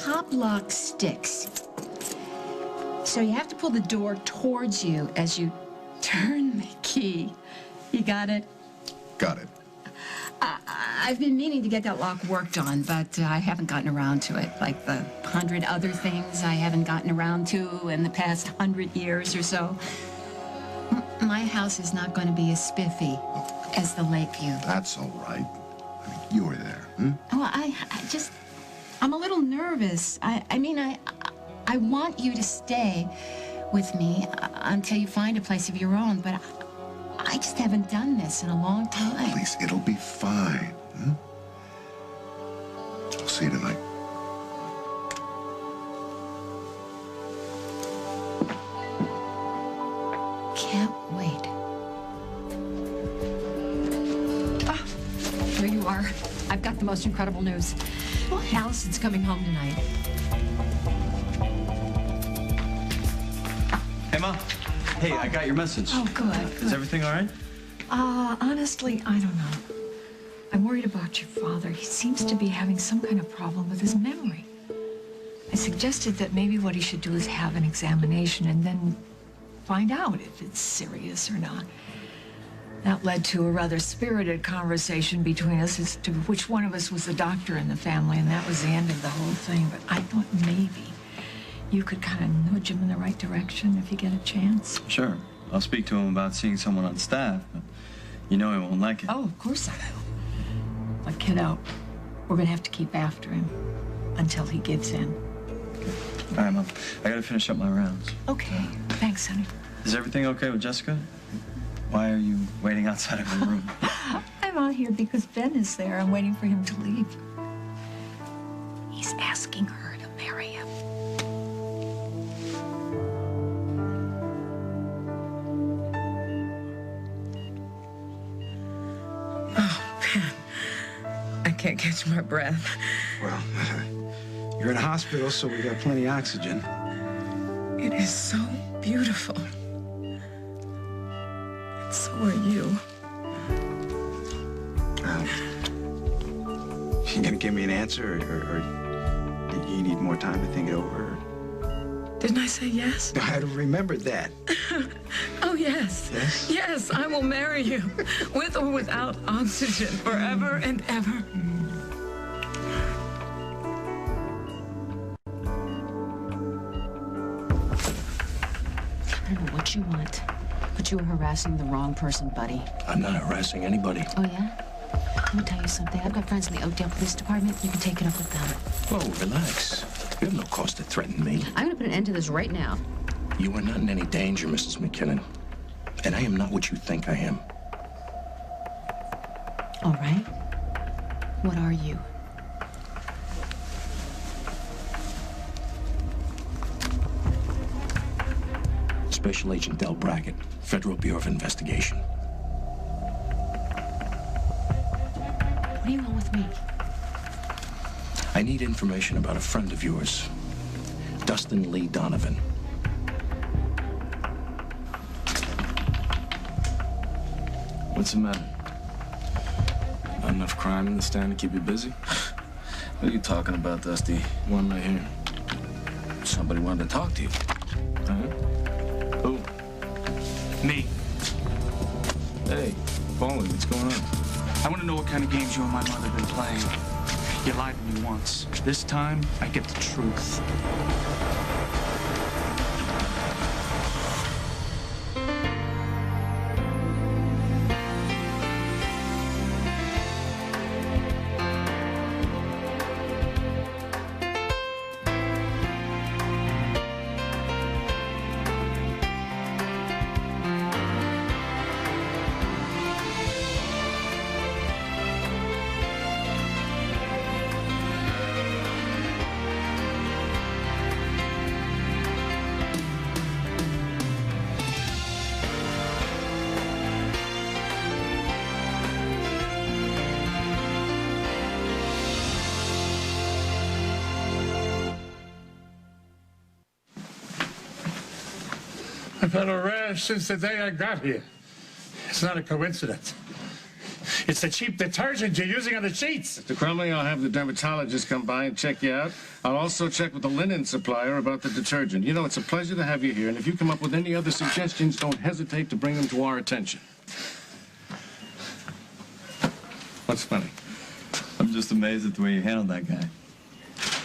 top lock sticks. So you have to pull the door towards you as you turn the key. You got it? Got it. I've been meaning to get that lock worked on, but I haven't gotten around to it. Like the 100 other things I haven't gotten around to in the past 100 years or so. My house is not going to be as spiffy as the Lakeview. That's all right. I mean, you were there, hmm? Well, I'm a little nervous. I mean, I want you to stay with me until you find a place of your own, but I just haven't done this in a long time. Please, it'll be fine. Hmm? I'll see you tonight. Can't wait. Ah, here you are. I've got the most incredible news. Well, Allison's coming home tonight. Hey, Ma. Hey, I got your message. Oh, good. Is everything all right? Honestly, I don't know. I'm worried about your father. He seems to be having some kind of problem with his memory. I suggested that maybe what he should do is have an examination and then find out if it's serious or not. That led to a rather spirited conversation between us as to which one of us was the doctor in the family, and that was the end of the whole thing. But I thought maybe you could kind of nudge him in the right direction if you get a chance. Sure. I'll speak to him about seeing someone on staff, but you know he won't like it. Oh, of course I will. But kiddo, we're gonna have to keep after him until he gives in. All right, Mom. I gotta finish up my rounds. Okay. Thanks, honey. Is everything okay with Jessica? Why are you waiting outside of her room? I'm out here because Ben is there. I'm waiting for him to leave. He's asking her to marry him. Oh, Ben. I can't catch my breath. Well, you're in a hospital, so we got plenty of oxygen. It is so beautiful. And so are you. You gonna give me an answer, or you need more time to think it over? Didn't I say yes? I remembered that. Oh, yes. Yes? Yes, I will marry you, with or without oxygen, forever and ever. I don't know what you want, but you are harassing the wrong person, buddy. I'm not harassing anybody. Oh, yeah? Let me tell you something. I've got friends in the Oakdale Police Department. You can take it up with them. Whoa, relax. You have no cause to threaten me. I'm going to put an end to this right now. You are not in any danger, Mrs. McKinnon. And I am not what you think I am. All right. What are you? Special Agent Del Brackett, Federal Bureau of Investigation. What do you want with me? I need information about a friend of yours, Dustin Lee Donovan. What's the matter? Not enough crime in the stand to keep you busy? What are you talking about, Dusty? One right here. Somebody wanted to talk to you. Huh? Who? Me. Hey, Paulie, what's going on? I want to know what kind of games you and my mother have been playing. You lied to me once. This time, I get the truth. I've had a rash since the day I got here. It's not a coincidence. It's the cheap detergent you're using on the sheets. Mr. Crumley, I'll have the dermatologist come by and check you out. I'll also check with the linen supplier about the detergent. You know, it's a pleasure to have you here, and if you come up with any other suggestions, don't hesitate to bring them to our attention. What's funny? I'm just amazed at the way you handled that guy.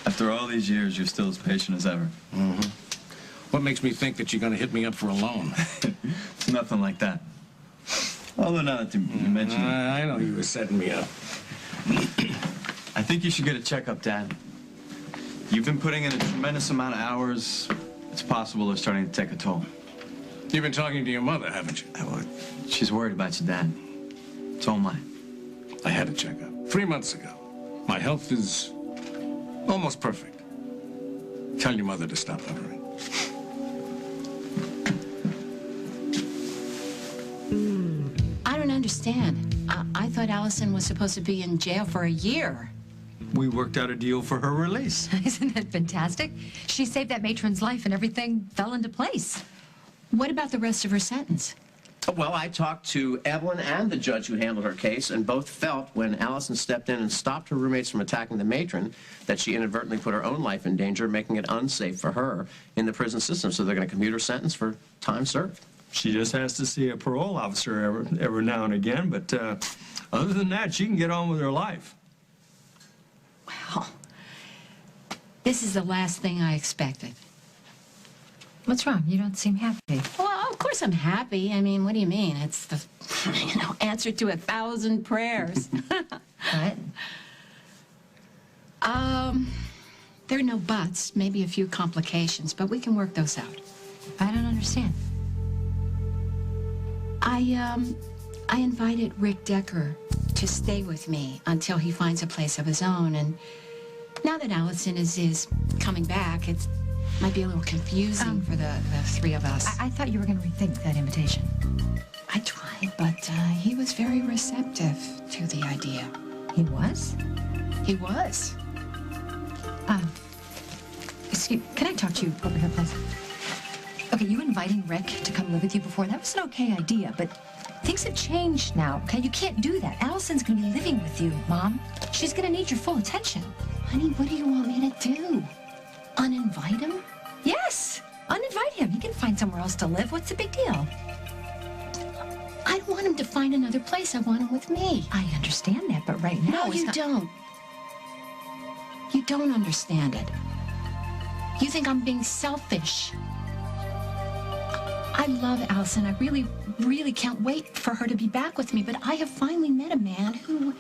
After all these years, you're still as patient as ever. Mm-hmm. What makes me think that you're going to hit me up for a loan? It's nothing like that. Although now that you mention it. I know you were setting me up. I think you should get a checkup, Dad. You've been putting in a tremendous amount of hours. It's possible they're starting to take a toll. You've been talking to your mother, haven't you? Well, she's worried about you, Dad. So am I. I had a checkup 3 months ago. My health is almost perfect. Tell your mother to stop hovering. I don't understand. I thought Allison was supposed to be in jail for a year. We worked out a deal for her release. Isn't that fantastic? She saved that matron's life and everything fell into place. What about the rest of her sentence? Well, I talked to Evelyn and the judge who handled her case, and both felt when Allison stepped in and stopped her roommates from attacking the matron that she inadvertently put her own life in danger, making it unsafe for her in the prison system. So they're going to commute her sentence for time served. She just has to see a parole officer every now and again, but other than that, she can get on with her life. Well, this is the last thing I expected. What's wrong? You don't seem happy. Well, of course I'm happy. I mean, what do you mean? It's the, answer to 1,000 prayers. What? There are no buts, maybe a few complications, but we can work those out. I don't understand. I invited Rick Decker to stay with me until he finds a place of his own, and now that Allison is coming back, it might be a little confusing for the three of us. I thought you were going to rethink that invitation. I tried, but he was very receptive to the idea. He was? He was. Excuse, can I talk to you over here, please? Okay, you inviting Rick to come live with you before, that was an okay idea, but things have changed now, okay? You can't do that. Allison's gonna be living with you, Mom. She's gonna need your full attention. Honey, what do you want me to do? Uninvite him? Yes, uninvite him. He can find somewhere else to live. What's the big deal? I don't want him to find another place. I want him with me. I understand that, but right now No, you don't. You don't understand it. You think I'm being selfish. I love Allison. I really, really can't wait for her to be back with me, but I have finally met a man who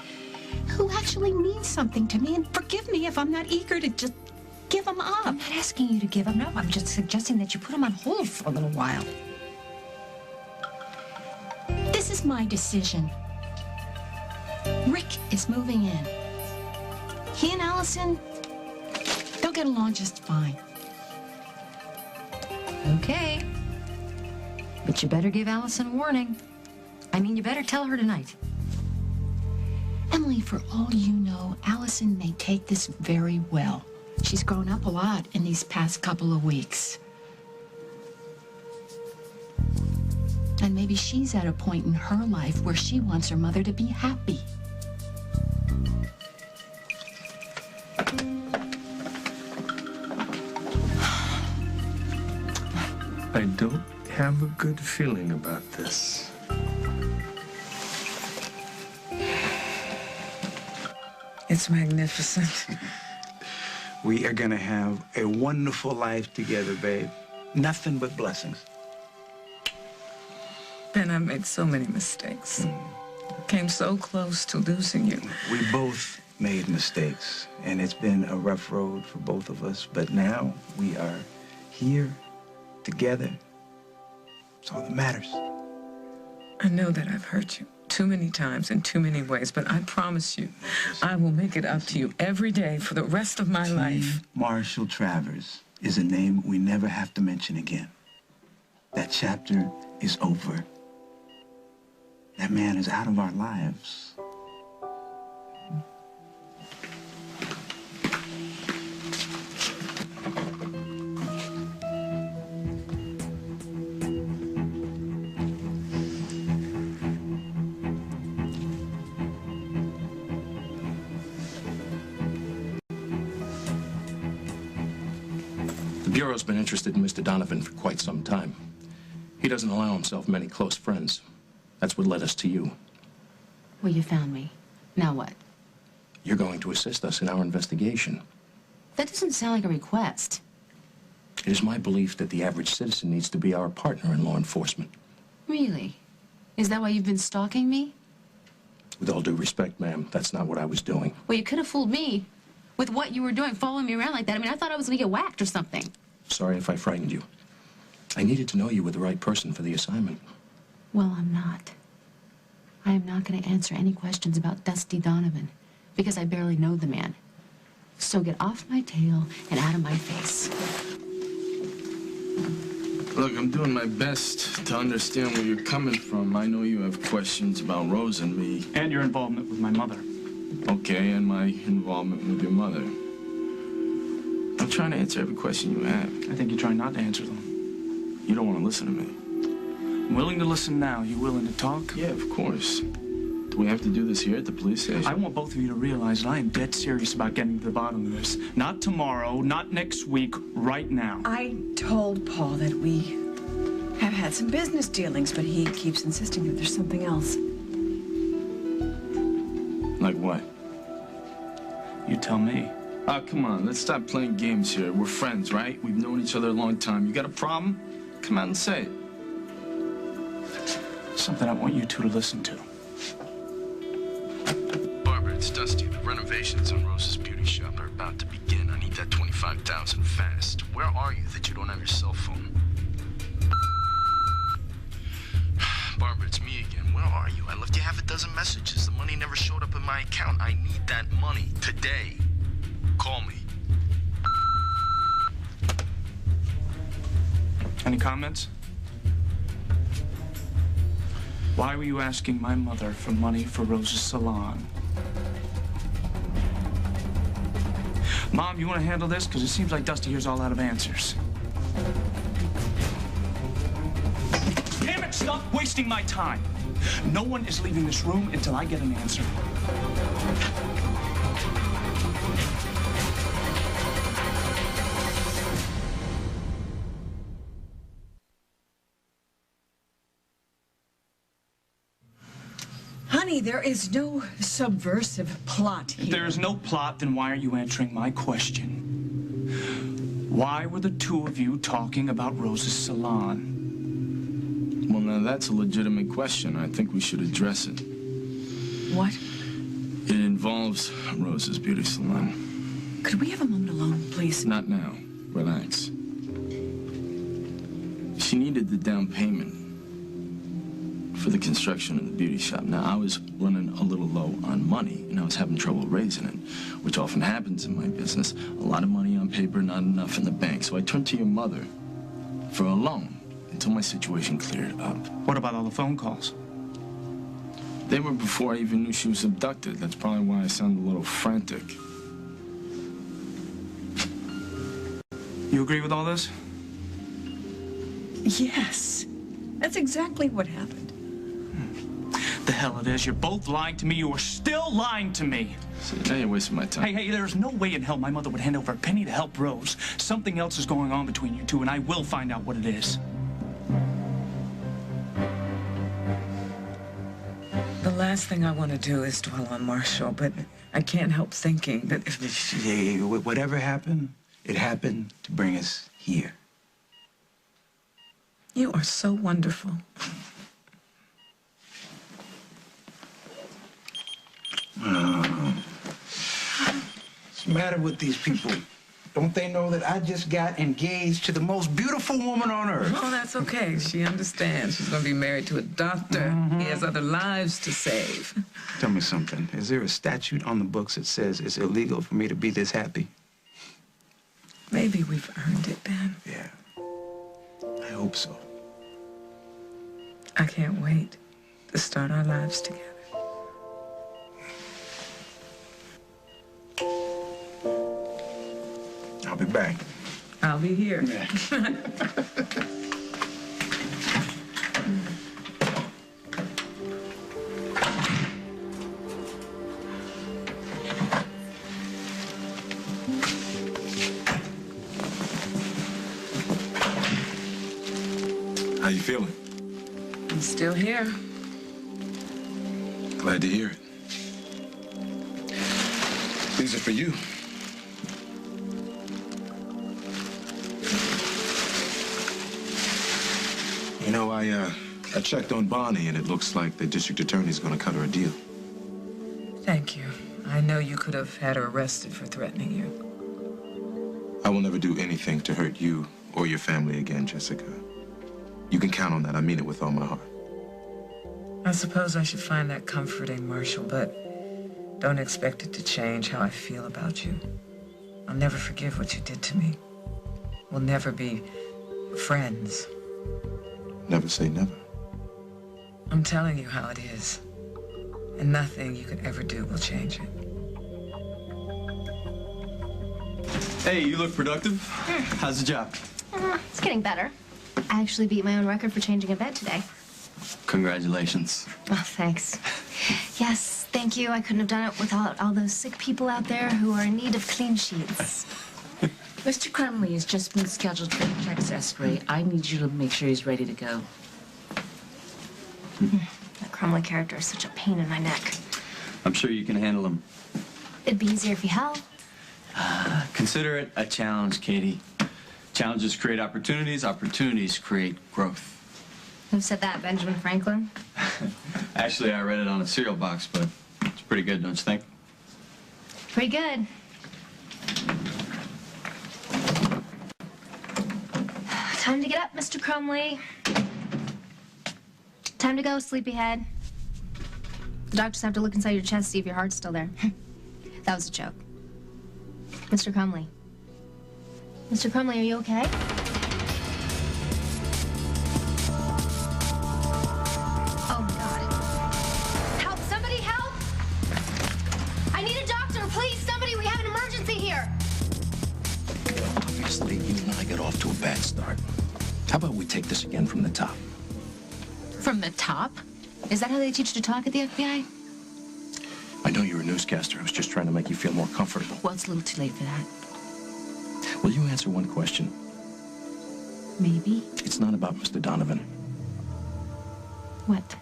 actually means something to me, and forgive me if I'm not eager to just give him up. I'm not asking you to give him up. I'm just suggesting that you put him on hold for a little while. This is my decision. Rick is moving in. He and Allison, they'll get along just fine. Okay. But you better give Allison a warning. I mean, you better tell her tonight. Emily, for all you know, Allison may take this very well. She's grown up a lot in these past couple of weeks. And maybe she's at a point in her life where she wants her mother to be happy. I don't have a good feeling about this. It's magnificent. We are gonna have a wonderful life together, babe. Nothing but blessings. Ben, I made so many mistakes. Came so close to losing you. We both made mistakes, and it's been a rough road for both of us, but now we are here together. It's all that matters. I know that I've hurt you too many times in too many ways, but I promise you, I will make it up to you every day for the rest of my life. Marshall Travers is a name we never have to mention again. That chapter is over. That man is out of our lives. The Bureau's been interested in Mr. Donovan for quite some time. He doesn't allow himself many close friends. That's what led us to you. Well, you found me. Now what? You're going to assist us in our investigation. That doesn't sound like a request. It is my belief that the average citizen needs to be our partner in law enforcement. Really? Is that why you've been stalking me? With all due respect, ma'am, that's not what I was doing. Well, you could have fooled me with what you were doing, following me around like that. I mean, I thought I was going to get whacked or something. Sorry if I frightened you. I needed to know you were the right person for the assignment. Well, I'm not. I am not going to answer any questions about Dusty Donovan because I barely know the man. So get off my tail and out of my face. Look, I'm doing my best to understand where you're coming from. I know you have questions about Rose and me. And your involvement with my mother. Okay, and my involvement with your mother. I'm trying to answer every question you have. I think you're trying not to answer them. You don't want to listen to me. I'm willing to listen now. You willing to talk? Yeah, of course. Do we have to do this here at the police station? I want both of you to realize that I am dead serious about getting to the bottom of this. Not tomorrow, not next week, right now. I told Paul that we have had some business dealings, but he keeps insisting that there's something else. Like what? You tell me. Oh, come on. Let's stop playing games here. We're friends, right? We've known each other a long time. You got a problem? Come out and say it. Something I want you two to listen to. Barbara, it's Dusty. The renovations on Rose's beauty shop are about to begin. I need that $25,000 fast. Where are you that you don't have your cell phone? Barbara, it's me again. Where are you? I left you half a dozen messages. The money never showed up in my account. I need that money today. Call me. Any comments? Why were you asking my mother for money for Rose's salon? Mom, you want to handle this? Because it seems like Dusty here's all out of answers. Damn it, stop wasting my time. No one is leaving this room until I get an answer. Honey, there is no subversive plot here. If there is no plot, then why are you answering my question? Why were the two of you talking about Rose's salon? Well, now that's a legitimate question. I think we should address it. What? It involves Rose's beauty salon. Could we have a moment alone, please? Not now. Relax. She needed the down payment for the construction of the beauty shop. Now, I was running a little low on money, and I was having trouble raising it, which often happens in my business. A lot of money on paper, not enough in the bank. So I turned to your mother for a loan until my situation cleared up. What about all the phone calls? They were before I even knew she was abducted. That's probably why I sound a little frantic. You agree with all this? Yes. That's exactly what happened. The hell it is. You're both lying to me. You are still lying to me. See, now you're wasting my time. Hey, there's no way in hell my mother would hand over a penny to help Rose. Something else is going on between you two, and I will find out what it is. The last thing I want to do is dwell on Marshall, but I can't help thinking that if... Whatever happened, it happened to bring us here. You are so wonderful. What's the matter with these people? Don't they know that I just got engaged to the most beautiful woman on earth? Oh, that's okay. She understands. She's going to be married to a doctor. He has other lives to save. Tell me something. Is there a statute on the books that says it's illegal for me to be this happy? Maybe we've earned it, Ben. Yeah. I hope so. I can't wait to start our lives together. I'll be back. I'll be here. Yeah. How you feeling? I'm still here. Glad to hear it. These are for you. You know, I checked on Bonnie, and it looks like the district attorney's gonna cut her a deal. Thank you. I know you could have had her arrested for threatening you. I will never do anything to hurt you or your family again, Jessica. You can count on that. I mean it with all my heart. I suppose I should find that comforting, Marshall, but don't expect it to change how I feel about you. I'll never forgive what you did to me. We'll never be friends. Never say never. I'm telling you how it is. And nothing you could ever do will change it. Hey, you look productive. How's the job? It's getting better. I actually beat my own record for changing a bed today. Congratulations. Oh, thanks. Yes, thank you. I couldn't have done it without all those sick people out there who are in need of clean sheets. Mr. Crumley has just been scheduled for the chest x-ray. I need you to make sure he's ready to go. That Crumley character is such a pain in my neck. I'm sure you can handle them. It'd be easier if you helped. Consider it a challenge, Katie. Challenges create opportunities. Opportunities create growth. Who said that, Benjamin Franklin? Actually, I read it on a cereal box, but it's pretty good, don't you think? Pretty good. Time to get up, Mr. Crumley. Time to go, sleepyhead. The doctors have to look inside your chest to see if your heart's still there. That was a joke. Mr. Crumley. Mr. Crumley, are you okay? Oh, my God. Help! Somebody help! I need a doctor, please! Somebody, we have an emergency here! Obviously, you and I got off to a bad start. How about we take this again from the top? From the top? Is that how they teach you to talk at the FBI? I know you're a newscaster. I was just trying to make you feel more comfortable. Well, it's a little too late for that. Will you answer one question? Maybe. It's not about Mr. Donovan. What?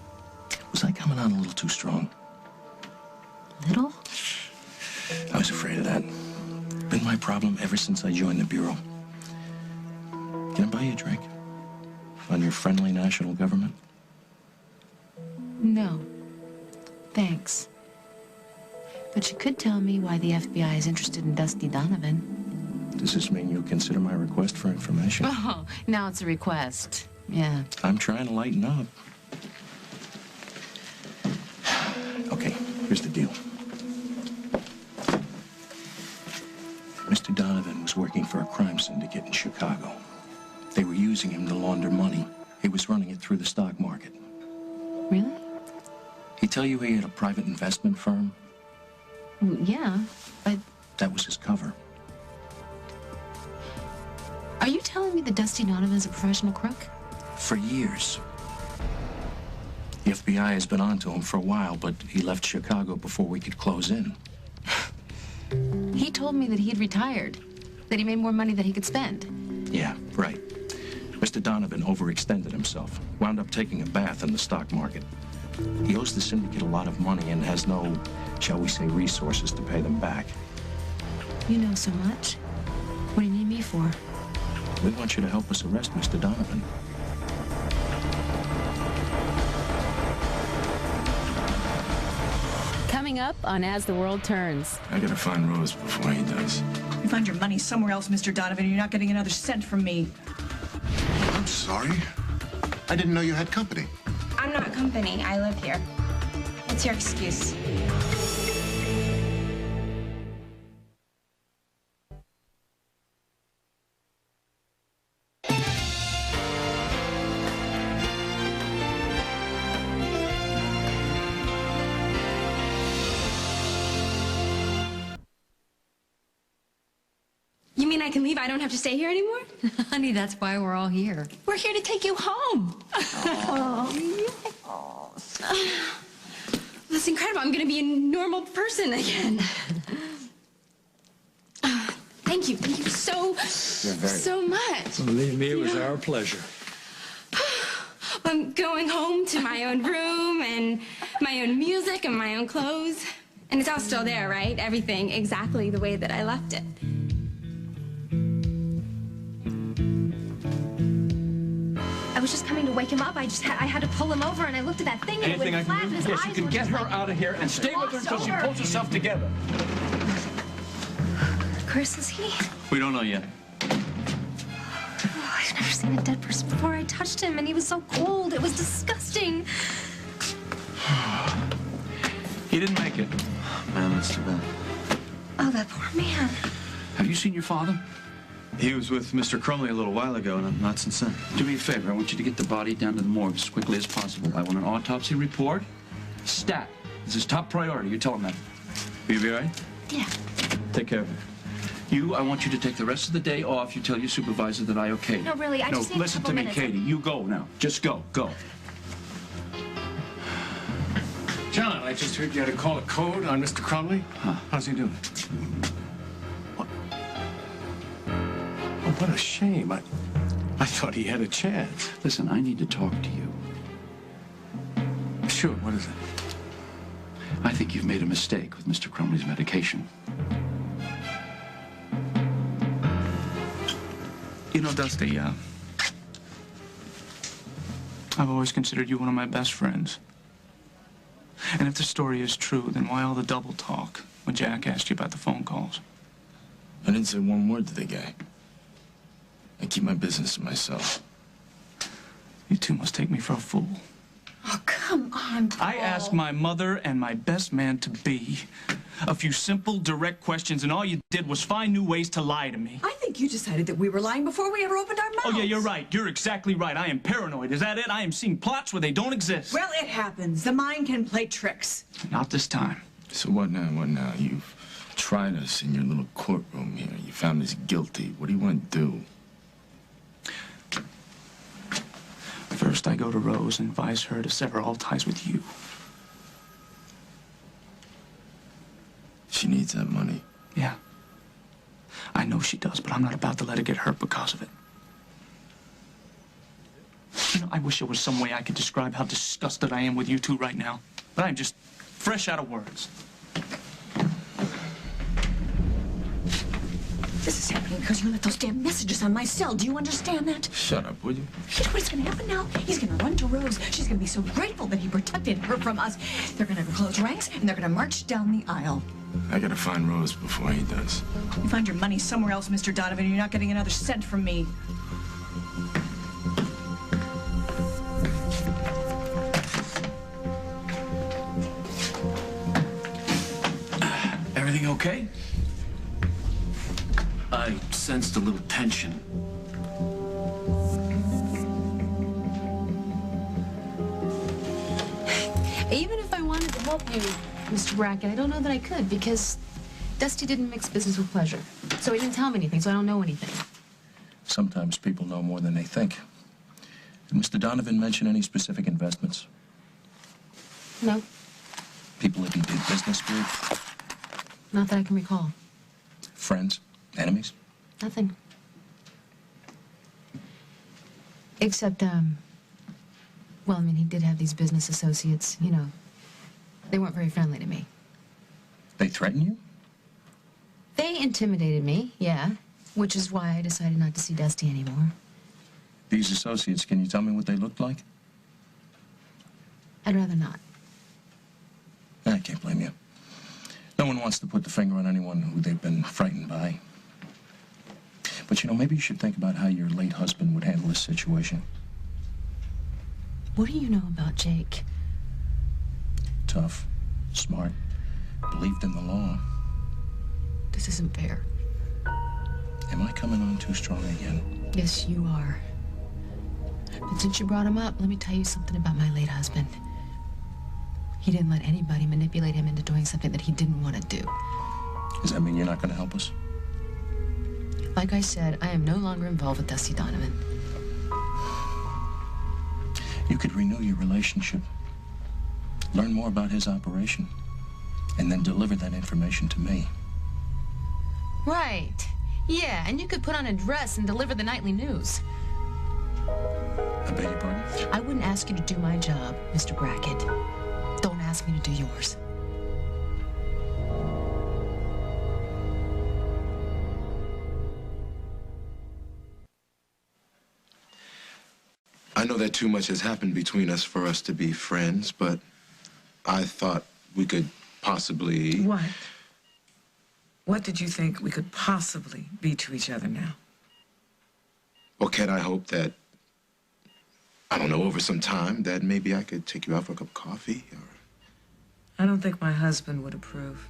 Was I coming on a little too strong? Little? I was afraid of that. Been my problem ever since I joined the Bureau. Can I buy you a drink? On your friendly national government? No. Thanks. But you could tell me why the FBI is interested in Dusty Donovan. Does this mean you'll consider my request for information? Oh, now it's a request. Yeah. I'm trying to lighten up. Okay, here's the deal. Mr. Donovan was working for a crime syndicate in Chicago. They were using him to launder money. He was running it through the stock market. Really? He tell you he had a private investment firm? Yeah, but... That was his cover. Are you telling me that Dusty Donovan's a professional crook? For years. The FBI has been on to him for a while, but he left Chicago before we could close in. He told me that he'd retired, that he made more money than he could spend. Yeah, right. Mr. Donovan overextended himself, wound up taking a bath in the stock market. He owes the syndicate a lot of money and has no, shall we say, resources to pay them back. You know so much. What do you need me for? We want you to help us arrest Mr. Donovan. Coming up on As the World Turns. I gotta find Rose before he does. You find your money somewhere else, Mr. Donovan. You're not getting another cent from me. I'm sorry. I didn't know you had company. I'm not company. I live here. What's your excuse? You mean I can leave? I don't have to stay here anymore? Honey, that's why we're all here. We're here to take you home. That's incredible. I'm going to be a normal person again. Thank you. Thank you so much. Believe me, it was our pleasure. I'm going home to my own room and my own music and my own clothes. And it's all still there, right? Everything exactly the way that I left it. I was just coming to wake him up. I had to pull him over, and I looked at that thing, and Anything it I went flat, can and do? his Yes, you eyes can were get just her like, out of here and stay with her until she pulls herself together. Chris, is he? We don't know yet. Oh, I've never seen a dead person before. I touched him, and he was so cold. It was disgusting. He didn't make it. Man, that's too bad. Oh, that poor man. Have you seen your father? He was with Mr. Crumley a little while ago, and not since then. Do me a favor. I want you to get the body down to the morgue as quickly as possible. I want an autopsy report. Stat. This is top priority. You tell him that. Will you be all right? Yeah. Take care of it. You, I want you to take the rest of the day off. You tell your supervisor that I okayed it. No, really, I just need a listen couple to me, minutes. Katie. You go now. Just go. Go. John, I just heard you had to call a code on Mr. Crumley. Huh. How's he doing? What? Oh, what a shame. I thought he had a chance. Listen, I need to talk to you. Sure, what is it? I think you've made a mistake with Mr. Crumley's medication. You know, Dusty, I've always considered you one of my best friends. And if the story is true, then why all the double talk when Jack asked you about the phone calls? I didn't say one word to the guy. I keep my business to myself. You two must take me for a fool. Oh, come on, Paul. I asked my mother and my best man to be a few simple, direct questions, and all you did was find new ways to lie to me. I think you decided that we were lying before we ever opened our mouths. Oh, yeah, you're right. You're exactly right. I am paranoid. Is that it? I am seeing plots where they don't exist. Well, it happens. The mind can play tricks. Not this time. So what now? What now? You've tried us in your little courtroom here. Your family's guilty. What do you want to do? First, I go to Rose and advise her to sever all ties with you. She needs that money. Yeah. I know she does, but I'm not about to let her get hurt because of it. You know, I wish there was some way I could describe how disgusted I am with you two right now. But I'm just fresh out of words. This is happening because you left those damn messages on my cell. Do you understand that? Shut up, will you? You know what's going to happen now? He's going to run to Rose. She's going to be so grateful that he protected her from us. They're going to close ranks, and they're going to march down the aisle. I gotta find Rose before he does. You find your money somewhere else, Mr. Donovan, and you're not getting another cent from me. Everything okay? I sensed a little tension. Even if I wanted to help you, Mr. Brackett, I don't know that I could because Dusty didn't mix business with pleasure. So he didn't tell me anything, so I don't know anything. Sometimes people know more than they think. Did Mr. Donovan mention any specific investments? No, People that he did business with? not that I can recall. Friends? Enemies? Nothing. Except, well, I mean, he did have these business associates, you know. They weren't very friendly to me. They threaten you? They intimidated me, yeah, which is why I decided not to see Dusty anymore. These associates, can you tell me what they looked like? I'd rather not. I can't blame you. No one wants to put the finger on anyone who they've been frightened by. But, you know, maybe you should think about how your late husband would handle this situation. What do you know about Jake? Tough, smart, believed in the law. This isn't fair. Am I coming on too strong again? Yes, you are. But since you brought him up, let me tell you something about my late husband. He didn't let anybody manipulate him into doing something that he didn't want to do. Does that mean you're not going to help us? Like I said, I am no longer involved with Dusty Donovan. You could renew your relationship, learn more about his operation, and then deliver that information to me. Right. Yeah, and you could put on a dress and deliver the nightly news. I beg your pardon? I wouldn't ask you to do my job, Mr. Brackett. Don't ask me to do yours. I know that too much has happened between us for us to be friends, but I thought we could possibly... What? What did you think we could possibly be to each other now? Well, Kat, I hope that, I don't know, over some time, that maybe I could take you out for a cup of coffee, or... I don't think my husband would approve.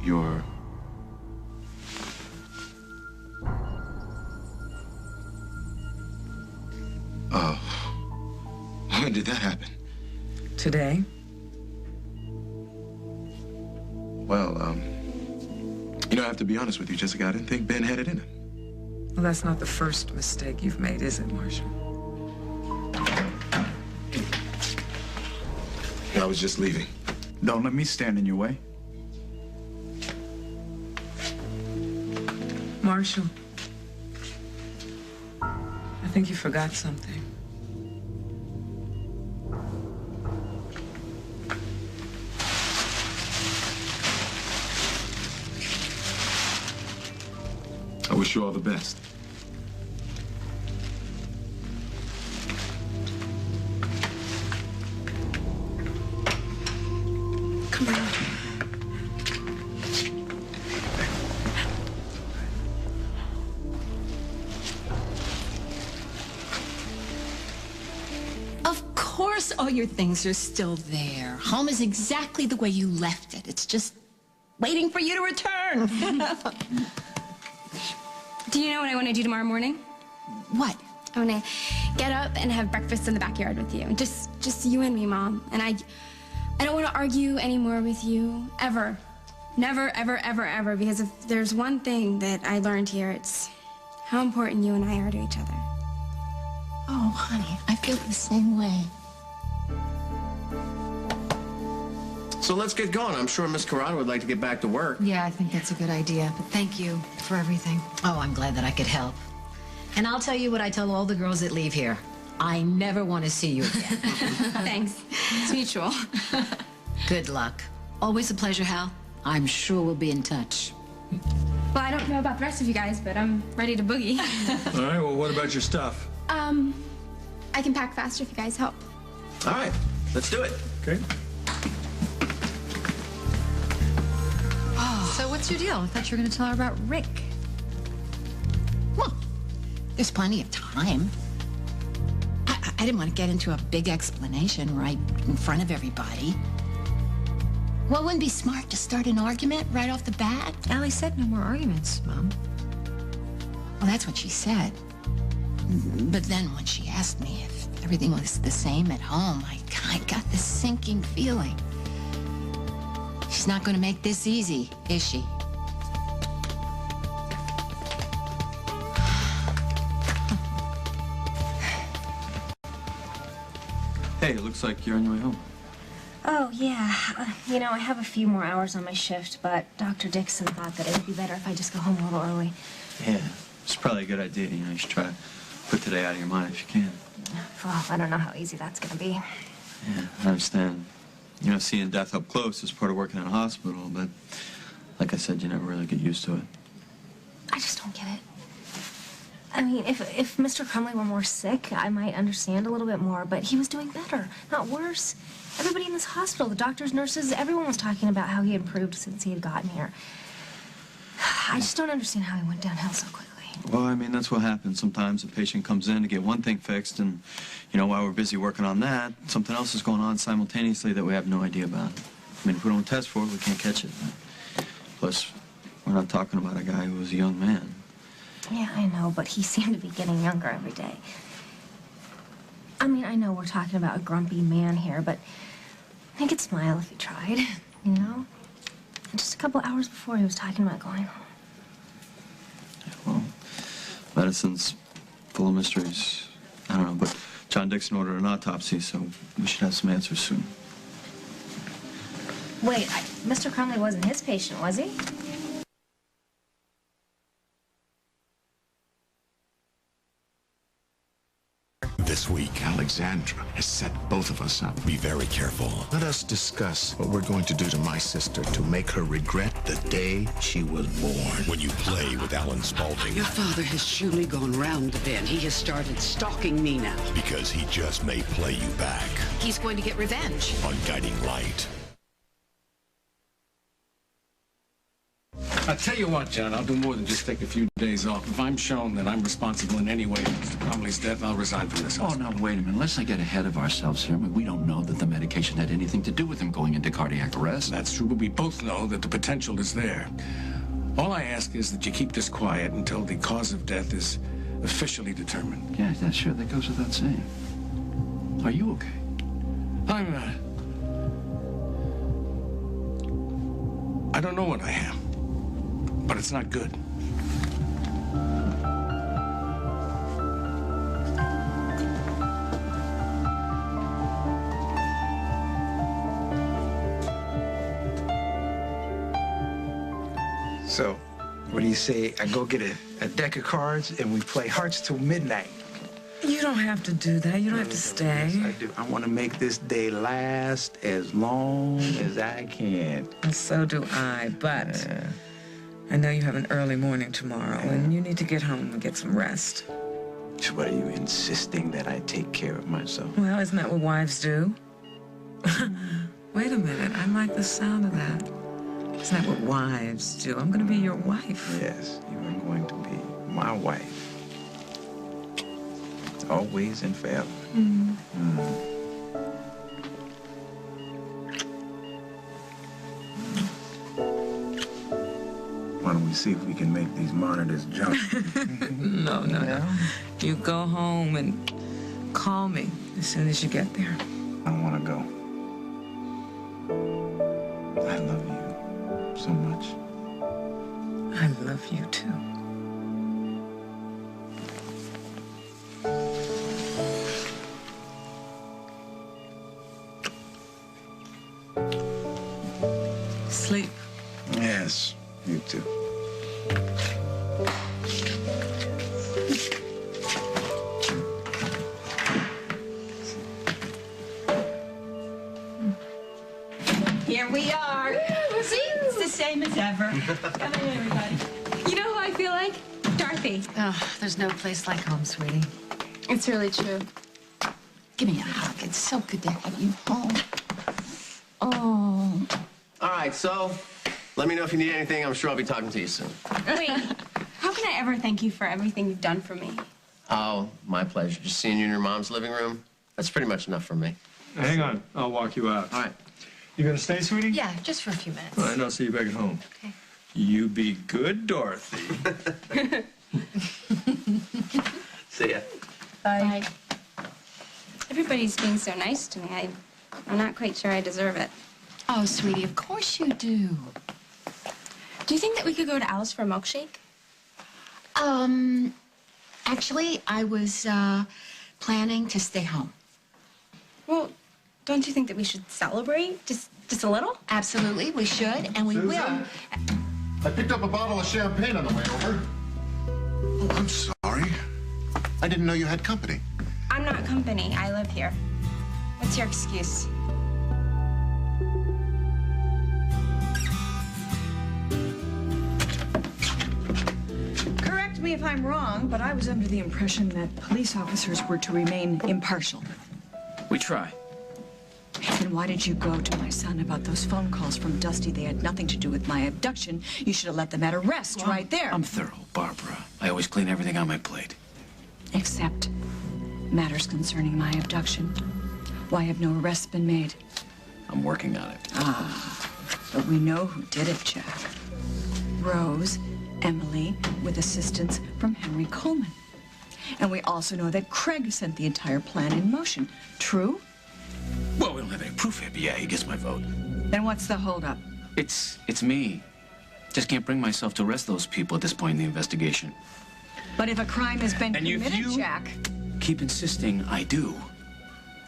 Your... Oh. When did that happen? Today? Well, you know, I have to be honest with you, Jessica. I didn't think Ben had it in him. Well, that's not the first mistake you've made, is it, Marshall? I was just leaving. Don't let me stand in your way. Marshall, I think you forgot something. I wish you all the best. Come on. Of course all your things are still there. Home is exactly the way you left it. It's just waiting for you to return. Do you know what I want to do tomorrow morning? What? I want to get up and have breakfast in the backyard with you. Just you and me, Mom. And I don't want to argue anymore with you, ever. Never, ever, ever, ever. Because if there's one thing that I learned here, it's how important you and I are to each other. Oh, honey, I feel the same way. So let's get going. I'm sure Miss Corrado would like to get back to work. Yeah, I think that's a good idea. But thank you for everything. Oh, I'm glad that I could help. And I'll tell you what I tell all the girls that leave here. I never want to see you again. Thanks. It's mutual. Good luck. Always a pleasure, Hal. I'm sure we'll be in touch. Well, I don't know about the rest of you guys, but I'm ready to boogie. All right, well, what about your stuff? I can pack faster if you guys help. All right, let's do it. Okay. So what's your deal? I thought you were going to tell her about Rick. Well, there's plenty of time. I didn't want to get into a big explanation right in front of everybody. Well, it wouldn't be smart to start an argument right off the bat. Allie said no more arguments, Mom. Well, that's what she said. But then when she asked me if everything was the same at home, I got this sinking feeling. She's not going to make this easy, is she? Hey, it looks like you're on your way home. Oh, yeah. You know, I have a few more hours on my shift, but Dr. Dixon thought that it would be better if I just go home a little early. Yeah, it's probably a good idea. You know, you should try to put today out of your mind if you can. Well, I don't know how easy that's gonna be. Yeah, I understand. You know, seeing death up close is part of working in a hospital, but like I said, you never really get used to it. I just don't get it. I mean, if Mr. Crumley were more sick, I might understand a little bit more, but he was doing better, not worse. Everybody in this hospital, the doctors, nurses, everyone was talking about how he improved since he had gotten here. I just don't understand how he went downhill so quickly. Well, I mean, that's what happens. Sometimes a patient comes in to get one thing fixed, and, you know, while we're busy working on that, something else is going on simultaneously that we have no idea about. I mean, if we don't test for it, we can't catch it. Plus, we're not talking about a guy who was a young man. Yeah, I know, but he seemed to be getting younger every day. I mean, I know we're talking about a grumpy man here, but I could smile if he tried, you know? Just a couple hours before, he was talking about going home. Well, medicine's full of mysteries. I don't know, but John Dixon ordered an autopsy, so we should have some answers soon. Wait, Mr. Crumley wasn't his patient, was he? Alexandra has set both of us up. Be very careful. Let us discuss what we're going to do to my sister to make her regret the day she was born. When you play with Alan Spaulding. Your father has truly gone round the bend. He has started stalking me now. Because he just may play you back. He's going to get revenge. On Guiding Light. I tell you what, John, I'll do more than just take a few days off. If I'm shown that I'm responsible in any way for Mr. Crumley's death, I'll resign from this hospital. Oh, now, wait a minute. Let's not get ahead of ourselves here. I mean, we don't know that the medication had anything to do with him going into cardiac arrest. That's true, but we both know that the potential is there. All I ask is that you keep this quiet until the cause of death is officially determined. Yeah, that's sure. That goes without saying. Are you okay? I don't know what I am, but it's not good. So, what do you say? I go get a deck of cards and we play hearts till midnight. You don't have to do that. You don't have to stay. Yes, I do. I want to make this day last as long as I can. And so do I, but I know you have an early morning tomorrow, and you need to get home and get some rest. So what are you insisting that I take care of myself? Well, isn't that what wives do? Wait a minute. I like the sound of that. Isn't that what wives do? I'm going to be your wife. Yes, you are going to be my wife. Always and forever. Why don't we see if we can make these monitors jump? No. You go home and call me as soon as you get there. I don't want to go. I love you so much. I love you too. Sleep. Yes, you too. Here we are. See, it's the same as ever. Come in, everybody. You know who I feel like? Dorothy. Oh, there's no place like home, sweetie. It's really true. Give me a hug. It's so good to have you home. Oh. All right, so let me know if you need anything. I'm sure I'll be talking to you soon. Wait, how can I ever thank you for everything you've done for me? Oh, my pleasure. Just seeing you in your mom's living room, that's pretty much enough for me. Hang on. I'll walk you out. All right. You gonna stay, sweetie? Yeah, just for a few minutes. All right, I'll see you back at home. Okay. You be good, Dorothy. See ya. Bye. Everybody's being so nice to me. I'm not quite sure I deserve it. Oh, sweetie, of course you do. Do you think that we could go to Alice for a milkshake? Actually, I was planning to stay home. Well, don't you think that we should celebrate? Just a little? Absolutely, we should, and we will. I picked up a bottle of champagne on the way over. Oh, I'm sorry. I didn't know you had company. I'm not company. I live here. What's your excuse? Correct me if I'm wrong, but I was under the impression that police officers were to remain impartial. We try. Then why did you go to my son about those phone calls from Dusty? They had nothing to do with my abduction. You should have let the matter rest right there. I'm thorough, Barbara. I always clean everything on my plate. Except matters concerning my abduction. Why have no arrests been made? I'm working on it. But we know who did it, Jack. Rose, Emily, with assistance from Henry Coleman. And we also know that Craig sent the entire plan in motion. True? Well, we don't have any proof yet, but yeah, he gets my vote. Then what's the holdup? It's me. Just can't bring myself to arrest those people at this point in the investigation. But if a crime has been And if committed, you- Jack... Keep insisting I do.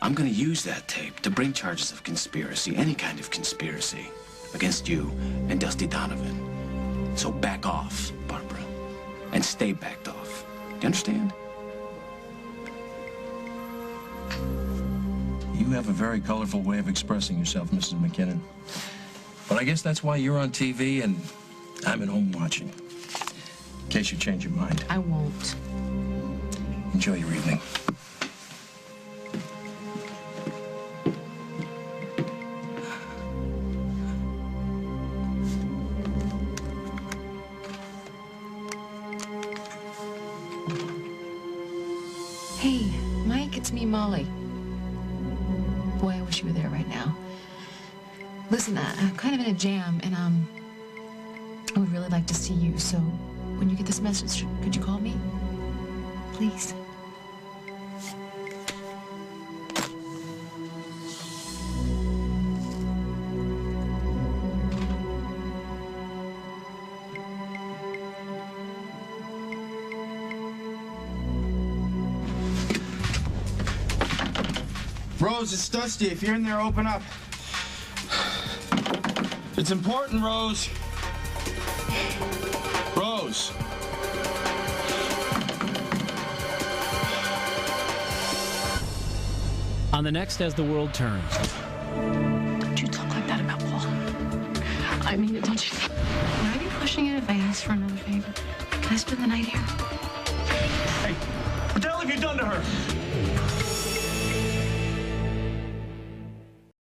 I'm gonna use that tape to bring charges of conspiracy, any kind of conspiracy, against you and Dusty Donovan. So back off, Barbara. And stay backed off. Do you understand? you have a very colorful way of expressing yourself, Mrs. McKinnon. But I guess that's why you're on TV and I'm at home watching. In case you change your mind. I won't. Enjoy your evening. Hey, Mike, it's me, Molly. Boy, I wish you were there right now. Listen, I'm kind of in a jam, and I would really like to see you, so when you get this message, could you call me? Please. Rose, it's Dusty. If you're in there, open up. It's important, Rose. Rose. On the next As the World Turns. Don't you talk like that about Paul. I mean it, don't you? Would I be pushing it if I asked for another favor? Can I spend the night here? Hey, what the hell have you done to her?